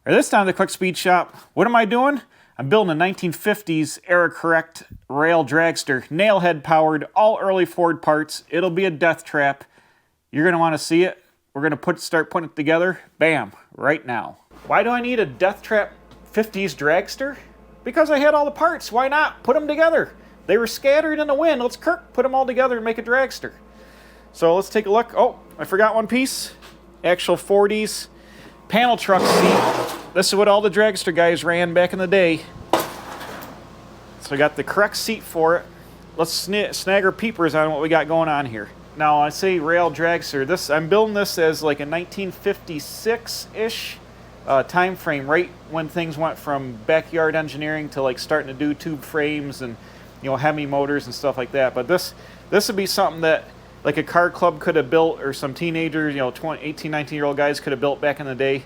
Or this time at the Quick Speed Shop, what am I doing? I'm building a 1950s era correct rail dragster, Nailhead powered, all early Ford parts. It'll be a Deathtrap. You're gonna want to see it. We're gonna start putting it together. Bam, right now. Why do I need a Deathtrap 50s dragster? Because I had all the parts. Why not? Put them together. They were scattered in the wind. Let's put them all together and make a dragster. So let's take a look. Oh, I forgot one piece. Actual 40s panel truck seat. This is what all the dragster guys ran back in the day. So I got the correct seat for it. Let's snag our peepers on what we got going on here. Now I say rail dragster. I'm building this as like a 1956-ish time frame, right when things went from backyard engineering to like starting to do tube frames and Hemi motors and stuff like that. But this would be something that like a car club could have built, or some teenagers, 18, 19-year-old guys could have built back in the day.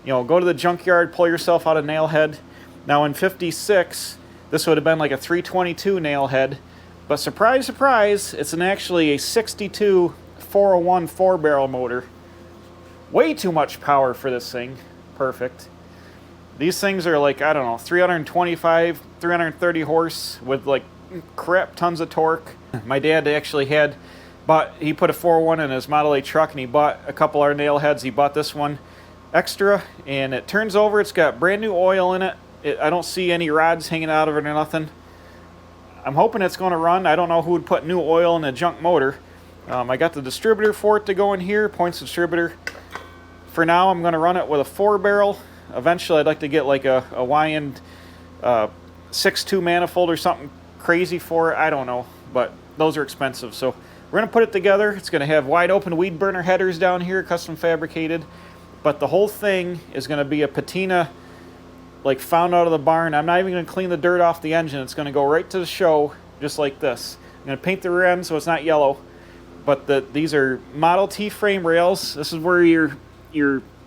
Go to the junkyard, pull yourself out of Nailhead. Now in 56, this would have been like a 322 Nailhead, but surprise, surprise, it's actually a 62 401 4-barrel motor. Way too much power for this thing. Perfect. These things are like, I don't know, 325, 330 horse with like crap tons of torque. My dad actually he put a 401 in his Model A truck, and he bought a couple of our Nailheads. He bought this one extra, and it turns over. It's got brand new oil in it. I don't see any rods hanging out of it or nothing. I'm hoping it's going to run. I don't know who would put new oil in a junk motor. I got the distributor for it to go in here, points distributor. For now, I'm going to run it with a 4-barrel. Eventually, I'd like to get like a YN 6.2 manifold or something crazy for it. I don't know, but those are expensive. So we're going to put it together. It's going to have wide open weed burner headers down here, custom fabricated. But the whole thing is going to be a patina, like found out of the barn. I'm not even going to clean the dirt off the engine. It's going to go right to the show, just like this. I'm going to paint the rear end so it's not yellow. But these are Model T frame rails. This is where your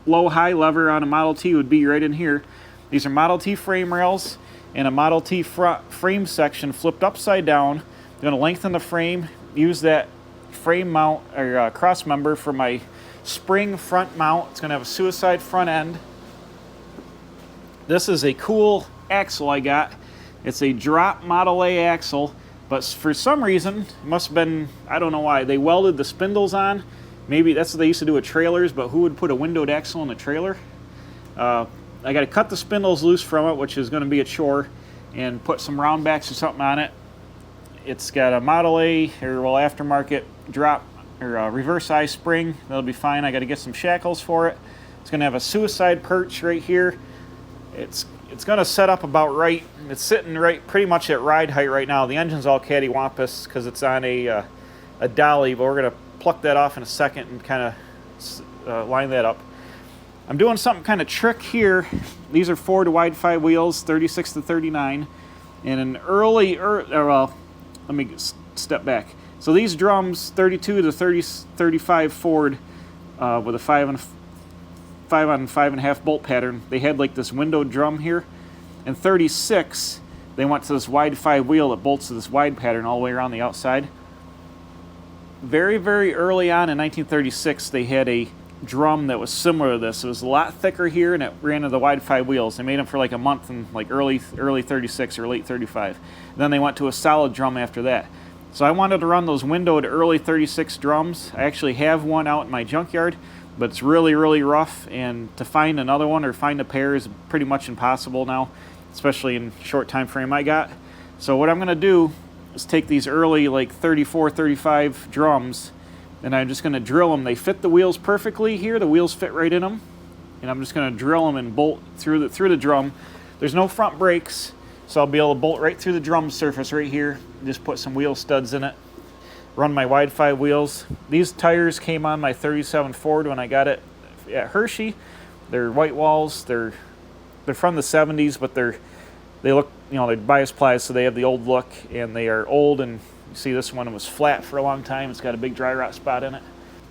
low-high lever on a Model T would be, right in here. These are Model T frame rails and a Model T front frame section flipped upside down. I'm going to lengthen the frame, use that frame mount or cross member for my spring front mount. It's going to have a suicide front end. This is a cool axle I got. It's a drop Model A axle, but for some reason, it must have been, I don't know why, they welded the spindles on. Maybe that's what they used to do with trailers, but who would put a windowed axle in a trailer? I got to cut the spindles loose from it, which is going to be a chore, and put some roundbacks or something on it. It's got a Model A, or well, aftermarket drop or reverse eye spring. That'll be fine. I got to get some shackles for it. It's going to have a suicide perch right here. It's going to set up about right. It's sitting right pretty much at ride height right now. The engine's all cattywampus because it's on a dolly, but we're going to pluck that off in a second and kind of line that up. I'm doing something kind of trick here. These are 4 to wide 5 wheels, 36 to 39. And an let me step back. So these drums, 32 to 35 Ford with a 5 on 5.5 bolt pattern. They had like this windowed drum here. And 36, they went to this wide 5 wheel that bolts to this wide pattern all the way around the outside. Very, very early on in 1936, they had a drum that was similar to this. It was a lot thicker here, and it ran to the wide 5 wheels. They made them for like a month in like early 36 or late 35. Then they went to a solid drum after that. So I wanted to run those windowed early 36 drums. I actually have one out in my junkyard, but it's really, really rough, and to find another one or find a pair is pretty much impossible now, especially in short time frame I got. So what I'm going to do is take these early like 34, 35 drums, and I'm just going to drill them. They fit the wheels perfectly here. The wheels fit right in them, and I'm just going to drill them and bolt through the drum. There's no front brakes, so I'll be able to bolt right through the drum surface right here. Just put some wheel studs in it. Run my wide 5 wheels. These tires came on my 37 Ford when I got it at Hershey. They're white walls. They're from the 70s, but they look, they're bias plies, so they have the old look, and they are old. And you see this one was flat for a long time. It's got a big dry rot spot in it.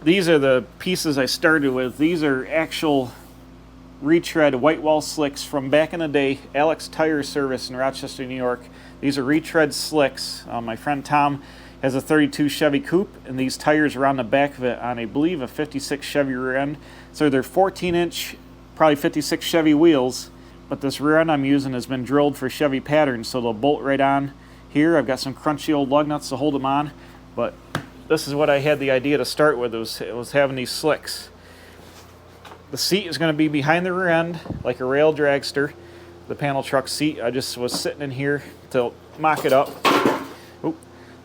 These are the pieces I started with. These are actual retread white wall slicks from back in the day, Alex Tire Service in Rochester, New York. These are retread slicks. My friend Tom has a 32 Chevy Coupe, and these tires are on the back of it on, I believe, a 56 Chevy rear end. So they're 14-inch probably 56 Chevy wheels, but this rear end I'm using has been drilled for Chevy patterns, so they'll bolt right on here. I've got some crunchy old lug nuts to hold them on, but this is what I had the idea to start with. It was having these slicks. The seat is going to be behind the rear end, like a rail dragster. The panel truck seat, I just was sitting in here to mock it up. Oop.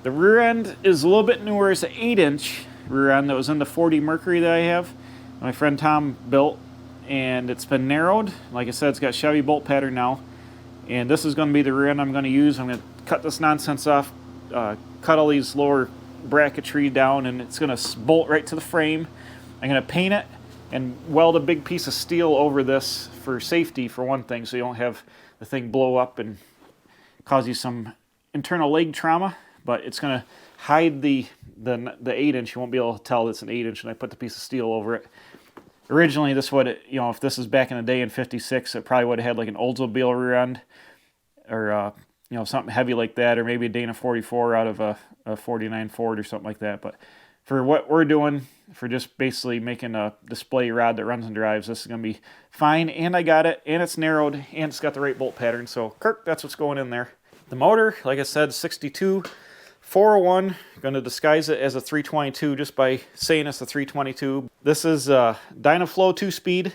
The rear end is a little bit newer. It's an 8-inch rear end that was in the 40 Mercury that I have. My friend Tom built, and it's been narrowed. Like I said, it's got Chevy bolt pattern now. And this is going to be the rear end I'm going to use. I'm going to cut this nonsense off, cut all these lower bracketry down, and it's going to bolt right to the frame. I'm going to paint it and weld a big piece of steel over this for safety, for one thing, so you don't have the thing blow up and cause you some internal leg trauma. But it's going to hide the 8-inch. You won't be able to tell it's an 8-inch, and I put the piece of steel over it. Originally, this would, if this is back in the day in '56, it probably would have had like an Oldsmobile rear end, or something heavy like that, or maybe a Dana 44 out of a 49 Ford or something like that. But for what we're doing, for just basically making a display rod that runs and drives, this is going to be fine. And I got it, and it's narrowed, and it's got the right bolt pattern. So, Kirk, that's what's going in there. The motor, like I said, 62 401. Going to disguise it as a 322 just by saying it's a 322. This is Dynaflow 2-speed.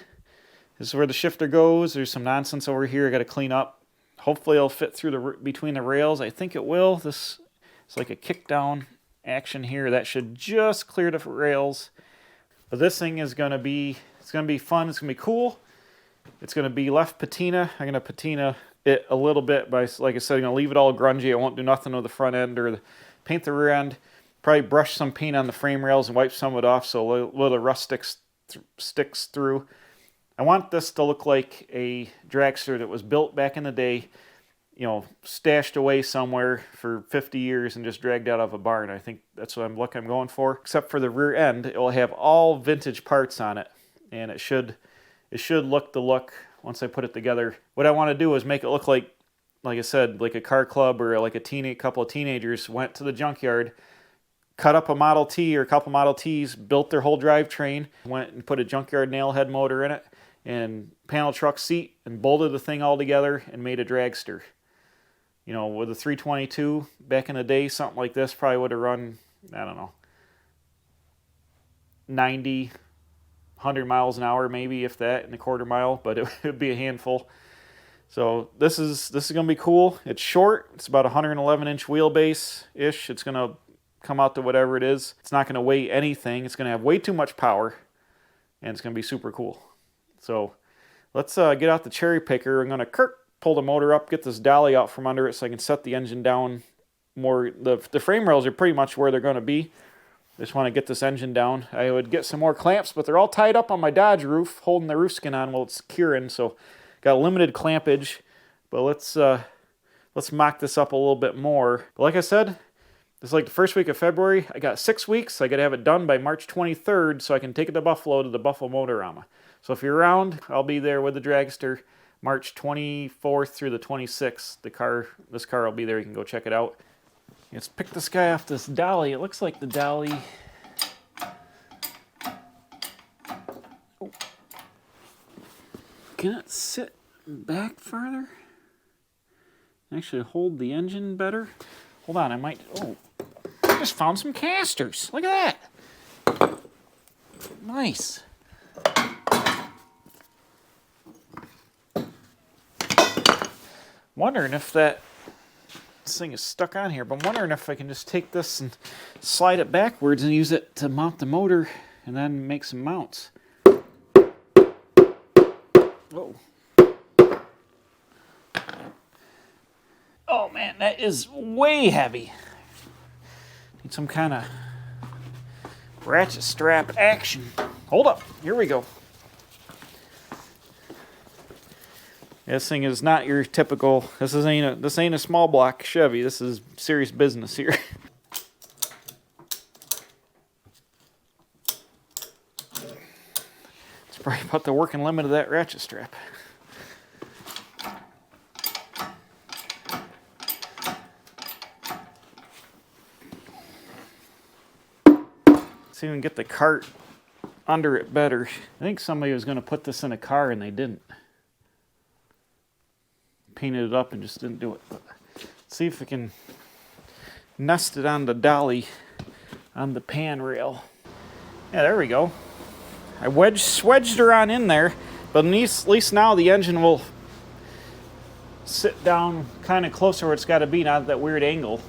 This is where the shifter goes. There's some nonsense over here I got to clean up. Hopefully it'll fit through between the rails. I think it will. This is like a kick down action here. That should just clear the rails. But this thing is going to be, it's going to be fun. It's going to be cool. It's going to be left patina. I'm going to patina it a little bit by, like I said, I'm going to leave it all grungy. I won't do nothing with the front end or paint the rear end. Probably brush some paint on the frame rails and wipe some of it off so a little rust sticks through. I want this to look like a dragster that was built back in the day, stashed away somewhere for 50 years and just dragged out of a barn. I think that's what I'm going for. Except for the rear end, it will have all vintage parts on it, and it should look the look once I put it together. What I want to do is make it look like I said, like a car club or like a couple of teenagers went to the junkyard, cut up a Model T or a couple Model Ts, built their whole drivetrain, went and put a junkyard Nailhead motor in it, and panel truck seat, and bolted the thing all together and made a dragster. With a 322 back in the day, something like this probably would have run, I don't know, 90, 100 miles an hour, maybe, if that, in a quarter mile, but it would be a handful. So this is going to be cool. It's short. It's about 111-inch wheelbase-ish. It's going to come out to whatever it is. It's not going to weigh anything. It's going to have way too much power, and it's going to be super cool. So let's get out the cherry picker. I'm going to pull the motor up, get this dolly out from under it so I can set the engine down more. The frame rails are pretty much where they're going to be. Just want to get this engine down. I would get some more clamps, but they're all tied up on my Dodge roof, holding the roof skin on while it's curing, so got limited clampage. But let's mock this up a little bit more. But like I said, this is like the first week of February. I got 6 weeks. I got to have it done by March 23rd so I can take it to Buffalo to the Buffalo Motorama. So if you're around, I'll be there with the Dragster March 24th through the 26th. This car will be there. You can go check it out. Let's pick this guy off this dolly. It looks like the dolly. Oh. Can it sit back farther? Actually hold the engine better? Hold on, I just found some casters. Look at that. Nice. Wondering if this thing is stuck on here, but I'm wondering if I can just take this and slide it backwards and use it to mount the motor and then make some mounts. Whoa. Oh man, that is way heavy. Need some kind of ratchet strap action. Hold up, here we go. This thing is not your typical, this ain't a small block Chevy. This is serious business here. It's probably about the working limit of that ratchet strap. Let's even get the cart under it better. I think somebody was going to put this in a car and they didn't. Painted it up and just didn't do it. But let's see if we can nest it on the dolly on the pan rail. Yeah, there we go. I wedged her on in there, but at least now the engine will sit down kind of closer where it's got to be, not at that weird angle.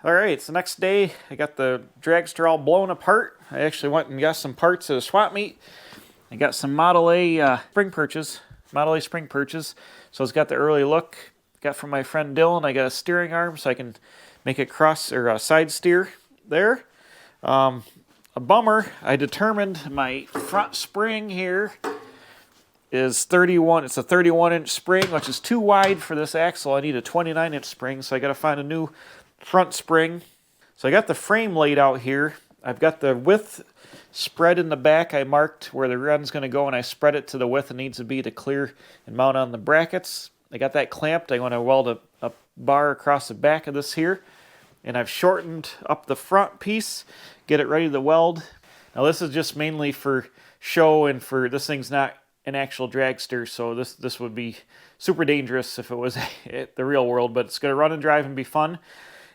All right, it's the next day. I got the dragster all blown apart. I actually went and got some parts at a swap meet. I got some Model A spring purchase. So it's got the early look. Got from my friend Dylan. I got a steering arm so I can make it cross or side steer there. A bummer, I determined my front spring here is 31. It's a 31-inch spring, which is too wide for this axle. I need a 29-inch spring, so I got to find a new front spring. So I got the frame laid out here. I've got the width spread in the back. I marked where the rear end's going to go, and I spread it to the width it needs to be to clear and mount on the brackets. I got that clamped. I'm going to weld a bar across the back of this here, and I've shortened up the front piece, get it ready to weld. Now this is just mainly for show, and for this thing's not an actual dragster, so this would be super dangerous if it was the real world, but it's going to run and drive and be fun.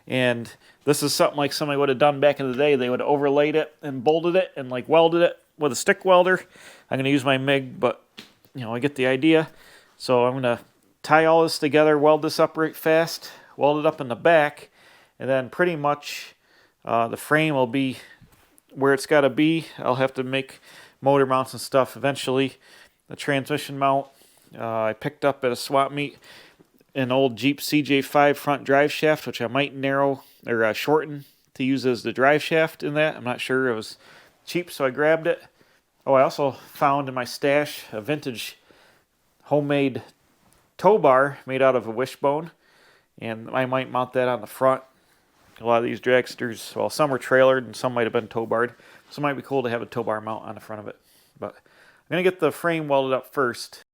And this is something like somebody would have done back in the day. They would have overlaid it and bolted it and like welded it with a stick welder. I'm going to use my MIG, but you know, I get the idea. So I'm going to tie all this together, weld this up right fast, weld it up in the back, and then pretty much the frame will be where it's got to be. I'll have to make motor mounts and stuff eventually. The transmission mount I picked up at a swap meet, an old Jeep CJ5 front drive shaft, which I might narrow or shorten to use as the drive shaft in that. I'm not sure. It was cheap, so I grabbed it. Oh, I also found in my stash a vintage homemade tow bar made out of a wishbone, and I might mount that on the front. A lot of these dragsters, well, some were trailered and some might have been tow barred, so it might be cool to have a tow bar mount on the front of it. But I'm going to get the frame welded up first.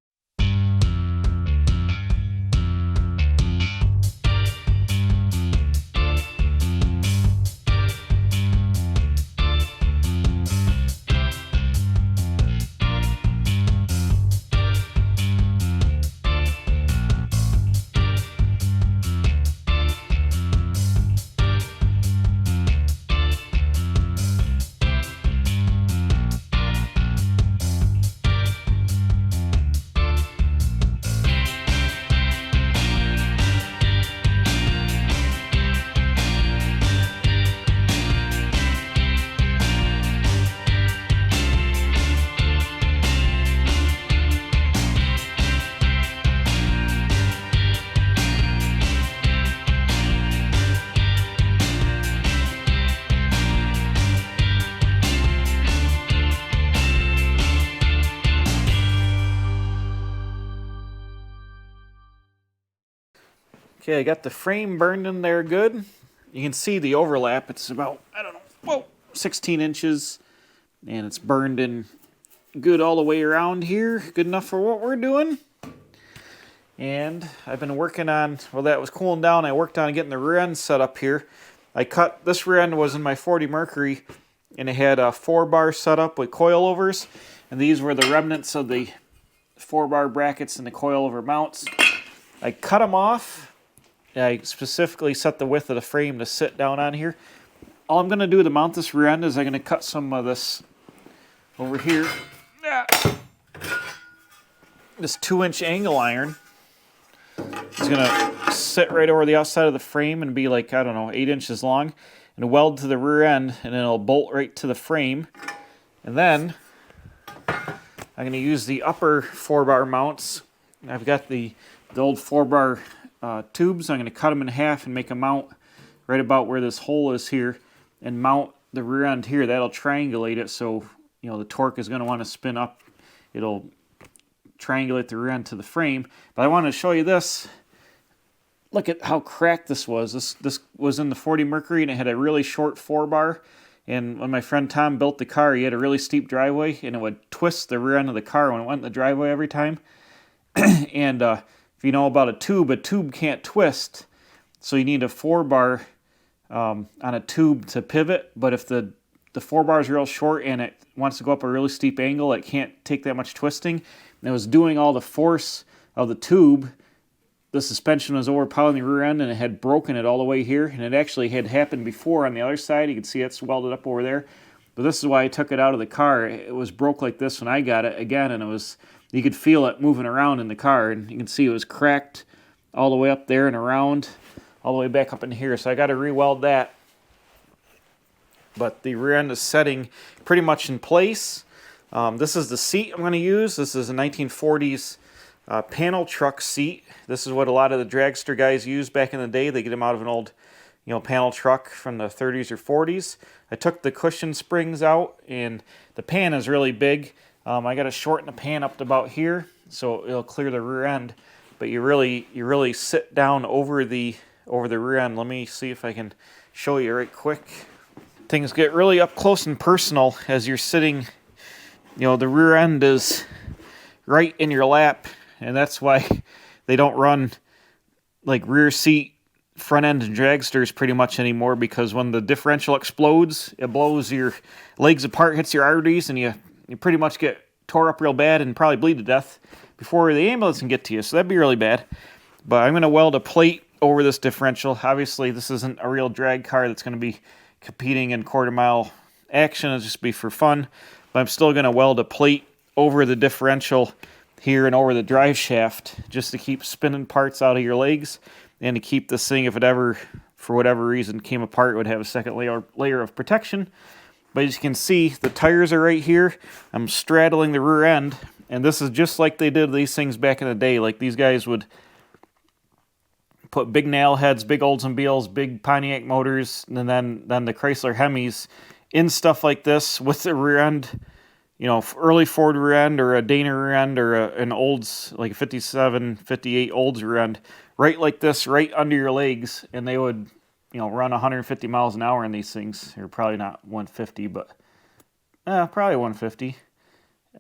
Okay, I got the frame burned in there good. You can see the overlap. It's about, 16 inches. And it's burned in good all the way around here. Good enough for what we're doing. And I've been working on, well, that was cooling down. I worked on getting the rear end set up here. This rear end was in my 40 Mercury, and it had a 4-bar setup with coilovers. And these were the remnants of the 4-bar brackets and the coilover mounts. I cut them off. I specifically set the width of the frame to sit down on here. All I'm going to do to mount this rear end is I'm going to cut some of this over here. This 2-inch angle iron. It's going to sit right over the outside of the frame and be like, 8 inches long. And weld to the rear end, and then it'll bolt right to the frame. And then I'm going to use the upper 4-bar mounts. I've got the old 4-bar tubes. I'm going to cut them in half and make a mount right about where this hole is here, and mount the rear end here. That'll triangulate it, so the torque is going to want to spin up. It'll triangulate the rear end to the frame. But I want to show you this. Look at how cracked this was. This was in the 40 Mercury, and it had a really short 4-bar. And when my friend Tom built the car, he had a really steep driveway, and it would twist the rear end of the car when it went in the driveway every time. And if you know about a tube can't twist, so you need a 4-bar on a tube to pivot. But if the the 4-bar is real short and it wants to go up a really steep angle. It can't take that much twisting. And it was doing all the force of the tube. The suspension was overpowering the rear end and it had broken it all the way here. And it actually had happened before on the other side. You can see it's welded up over there. But this is why I took it out of the car. It was broke like this when I got it again, and it was, you could feel it moving around in the car, and you can see it was cracked all the way up there and around, all the way back up in here. So I got to re-weld that. But the rear end is setting pretty much in place. This is the seat I'm going to use. This is a 1940s panel truck seat. This is what a lot of the dragster guys used back in the day. They get them out of an old, panel truck from the 30s or 40s. I took the cushion springs out, and the pan is really big. I got to shorten the pan up to about here, so it'll clear the rear end. But you really sit down over the rear end. Let me see if I can show you right quick. Things get really up close and personal as you're sitting. The rear end is right in your lap, and that's why they don't run like rear seat front end dragsters pretty much anymore, because when the differential explodes, it blows your legs apart, hits your arteries, and you pretty much get tore up real bad and probably bleed to death before the ambulance can get to you. So that'd be really bad. But I'm going to weld a plate over this differential. Obviously, this isn't a real drag car that's going to be competing in quarter-mile action. It'll just be for fun. But I'm still going to weld a plate over the differential here and over the drive shaft just to keep spinning parts out of your legs, and to keep this thing, if it ever, for whatever reason, came apart, it would have a second layer of protection. But as you can see, the tires are right here. I'm straddling the rear end, and this is just like they did these things back in the day. Like these guys would put big Nailheads, big Oldsmobiles, big Pontiac motors, and then the Chrysler Hemis in stuff like this with the rear end, early Ford rear end, or a Dana rear end, or an Olds, like a 57, 58 Olds rear end, right like this, right under your legs, and they would, run 150 miles an hour in these things. Or probably not 150, but probably 150.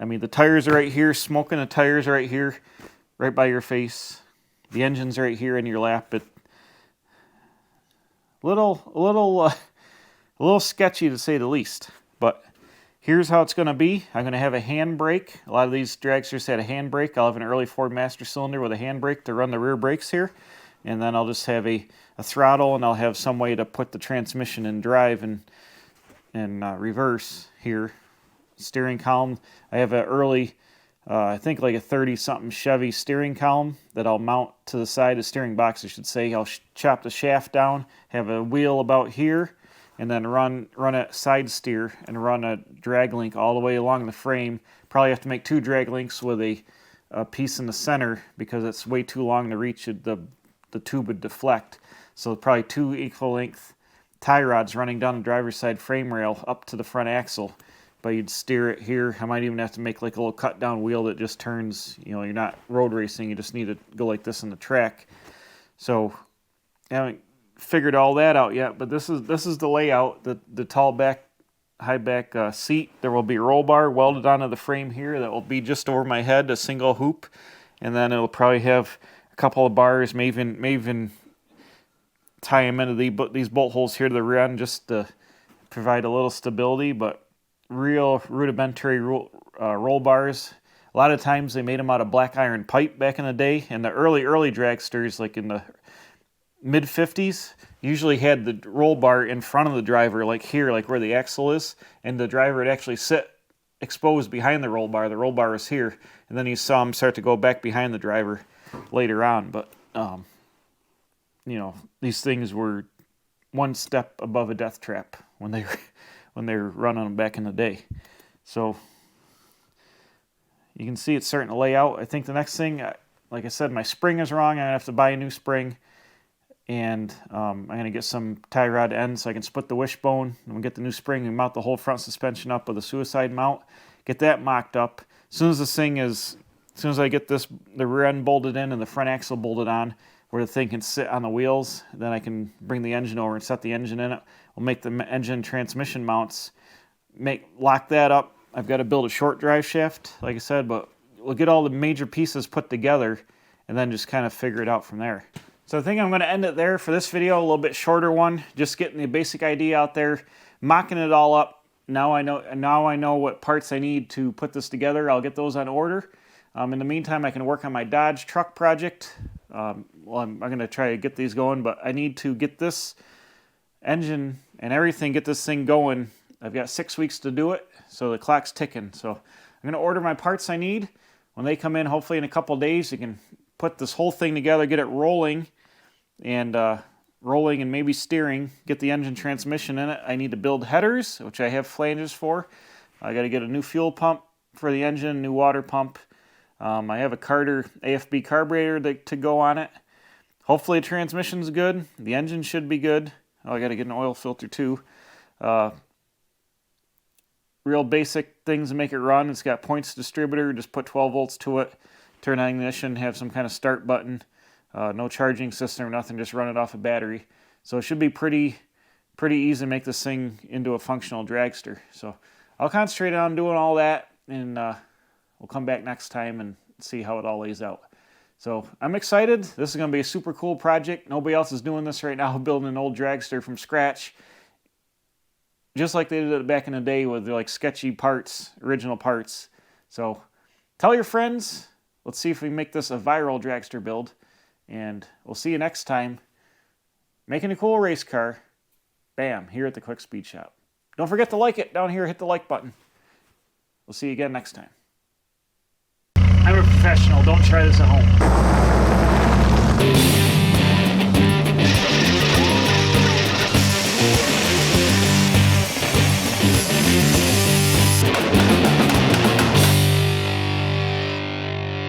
I mean, the tires are right here, smoking the tires right here, right by your face. The engine's right here in your lap. But a little sketchy to say the least. But here's how it's going to be. I'm going to have a handbrake. A lot of these dragsters had a handbrake. I'll have an early Ford Master Cylinder with a handbrake to run the rear brakes here. And then I'll just have a throttle, and I'll have some way to put the transmission in drive and reverse here. Steering column. I have an early, I think like a 30-something Chevy steering column that I'll mount to the side of the steering box, I should say. I'll chop the shaft down, have a wheel about here, and then run a side steer and run a drag link all the way along the frame. Probably have to make 2 drag links with a piece in the center, because it's way too long to reach it. The tube would deflect. So probably 2 equal length tie rods running down the driver's side frame rail up to the front axle. But you'd steer it here. I might even have to make like a little cut down wheel that just turns, you're not road racing, you just need to go like this in the track. So I haven't figured all that out yet, but this is the layout. The tall back, high back seat. There will be a roll bar welded onto the frame here that will be just over my head, a single hoop, and then it'll probably have a couple of bars, may even tie them into these bolt holes here to the rear end just to provide a little stability. But real rudimentary roll bars. A lot of times they made them out of black iron pipe back in the day, and the early dragsters, like in the mid-50s, usually had the roll bar in front of the driver, like here, like where the axle is, and the driver would actually sit exposed behind the roll bar. The roll bar is here, and then you saw them start to go back behind the driver later on. But these things were one step above a Deathtrap when they were running them back in the day. So you can see it's starting to lay out. I think the next thing, like I said, my spring is wrong. I'm going to have to buy a new spring. And I'm going to get some tie rod ends so I can split the wishbone. I'm going to get the new spring and mount the whole front suspension up with a suicide mount. Get that mocked up. As soon as I get the rear end bolted in and the front axle bolted on, where the thing can sit on the wheels, then I can bring the engine over and set the engine in it. We'll make the engine transmission mounts, lock that up. I've got to build a short drive shaft, like I said, but we'll get all the major pieces put together and then just kind of figure it out from there. So I think I'm going to end it there for this video, a little bit shorter one, just getting the basic idea out there, mocking it all up, now I know what parts I need to put this together. I'll get those on order. In the meantime, I can work on my Dodge truck project. Well, I'm going to try to get these going, but I need to get this engine and everything, get this thing going. I've got 6 weeks to do it, so the clock's ticking. So I'm going to order my parts I need. When they come in, hopefully in a couple days, you can put this whole thing together, get it rolling, and maybe steering, get the engine transmission in it. I need to build headers, which I have flanges for. I got to get a new fuel pump for the engine, new water pump. I have a Carter AFB carburetor to go on it. Hopefully the transmission's good. The engine should be good. Oh, I got to get an oil filter too. Real basic things to make it run. It's got points distributor. Just put 12 volts to it. Turn on ignition. Have some kind of start button. No charging system or nothing. Just run it off a battery. So it should be pretty easy to make this thing into a functional dragster. So I'll concentrate on doing all that, and we'll come back next time and see how it all lays out. So I'm excited. This is going to be a super cool project. Nobody else is doing this right now, building an old dragster from scratch. Just like they did it back in the day with like sketchy parts, original parts. So tell your friends. Let's see if we make this a viral dragster build. And we'll see you next time. Making a cool race car. Bam, here at the Quick Speed Shop. Don't forget to like it down here. Hit the like button. We'll see you again next time. I'm a professional. Don't try this at home.